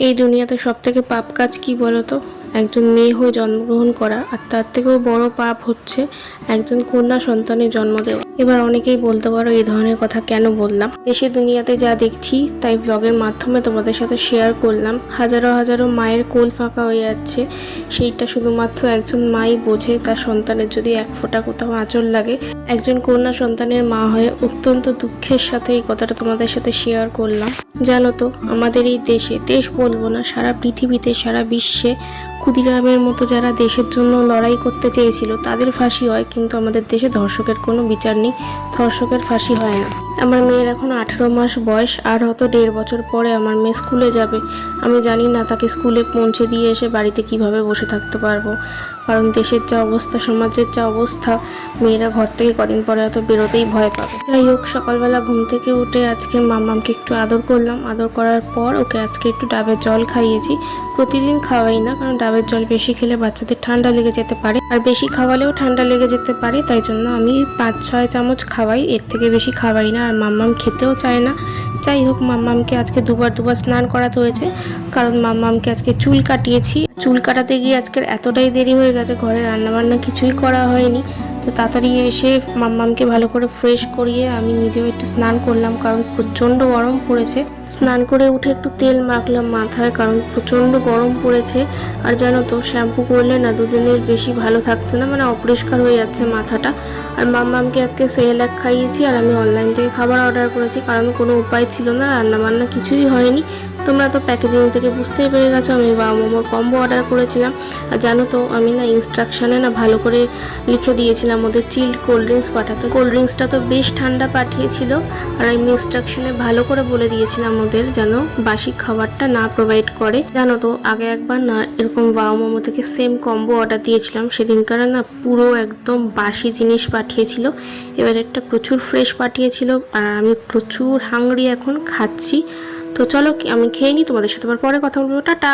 এই দুনিয়াতে সব থেকে পাপ কাজ কি বলতো? একজন মেয়ে হয়ে জন্মগ্রহণ করা। আর তার থেকেও বড় পাপ হচ্ছে একজন কন্যা সন্তানের জন্ম দেওয়া। এবার অনেকেই বলতে পারো এই ধরনের কথা কেন বললাম। দেশে দুনিয়াতে যা দেখছি তাই ব্লগের মাধ্যমে তোমাদের সাথে শেয়ার করলাম। হাজারো হাজারো মায়ের কোল ফাঁকা হয়ে যাচ্ছে, সেইটা শুধুমাত্র একজন মাই বোঝে। তার সন্তানের যদি এক ফোঁটা কোথাও আঁচল লাগে, একজন কন্যা সন্তানের মা হয়ে অত্যন্ত দুঃখের সাথে এই কথাটা তোমাদের সাথে শেয়ার করলাম। জানো তো, আমাদের এই দেশে, দেশ বলবো না, সারা পৃথিবীতে, সারা বিশ্বে ক্ষুদিরামের মতো যারা দেশের জন্য লড়াই করতে চেয়েছিল তাদের ফাঁসি হয়, কিন্তু আমাদের দেশে ধর্ষকের কোনো বিচার নেই, ধর্ষকের ফাঁসি হয় না। আমার মেয়ের এখন 18 মাস বয়স, আর হয়তো 1.5 বছর পরে আমার মেয়ে স্কুলে যাবে। আমি জানি না তাকে স্কুলে পৌঁছে দিয়ে এসে বাড়িতে কিভাবে বসে থাকতে পারবো, কারণ দেশের যা অবস্থা, সমাজের যা অবস্থা, মেয়েরা ঘর থেকে কদিন পরে হয়তো বেরোতেই ভয় পাবে। যাই হোক, সকালবেলা ঘুম থেকে উঠে আজকে মাম্মামকে একটু আদর করলাম। আদর করার পর ওকে আজকে একটু ডাবের জল খাইয়েছি। প্রতিদিন খাওয়াই না, কারণ ডাবের জল বেশি খেলে বাচ্চাদের ঠান্ডা লেগে যেতে পারে, আর বেশি খাওয়ালেও ঠান্ডা লেগে যেতে পারে। তাই জন্য আমি 5-6 চামচ খাওয়াই, এর থেকে বেশি খাওয়াই না। আর মাম্মাম খেতেও চায় না। যাই হোক, মাম্মামকে আজকে দুবার স্নান করাতে হয়েছে, কারণ মাম্মামকে আজকে চুল কাটিয়েছি। চুল কাটাতে গিয়ে আজকের এতটাই দেরি হয়ে গেছে, ঘরে রান্নাবান্না কিছুই করা হয়নি। তো তাড়াতাড়ি এসে মাম্মামকে ভালো করে ফ্রেশ করিয়ে আমি নিজেও একটু স্নান করলাম, কারণ প্রচণ্ড গরম পড়েছে। স্নান করে উঠে একটু তেল মাখলাম মাথায়, কারণ প্রচণ্ড গরম পড়েছে। আর জানো তো, শ্যাম্পু করলে না দুদিনের বেশি ভালো থাকছে না, মানে অপরিষ্কার হয়ে যাচ্ছে মাথাটা। আর মাম্মামকে আজকে সেরেল্যাক খাইয়েছি, আর আমি অনলাইন থেকে খাবার অর্ডার করেছি, কারণ কোনো উপায় ছিল না, রান্নাবান্না কিছুই হয়নি। তোমরা তো প্যাকেজিং থেকে বুঝতেই পেরে গেছো আমি বাবা মোমোর কম্বো অর্ডার করেছিলাম। আর জানো তো, আমি না ইনস্ট্রাকশনে না ভালো করে লিখে দিয়েছিলাম ওদের চিল্ড কোল্ড ড্রিঙ্কস পাঠাতে। কোল্ড ড্রিঙ্কসটা তো বেশ ঠান্ডা পাঠিয়েছিল, আর আমি ইনস্ট্রাকশনে ভালো করে বলে দিয়েছিলাম ওদের যেন বাসি খাবারটা না প্রোভাইড করে। জানো তো, আগে একবার না এরকম বাবা মোমো থেকে সেম কম্বো অর্ডার দিয়েছিলাম, সেদিনকার না পুরো একদম বাসি জিনিস পাঠিয়েছিল। এবার একটা প্রচুর ফ্রেশ পাঠিয়েছিল, আর আমি প্রচুর হাংরি এখন, খাচ্ছি। তো চলো আমি খেয়ে নিই, তোমাদের সাথে আবার পরে কথা বলবো। টাটা।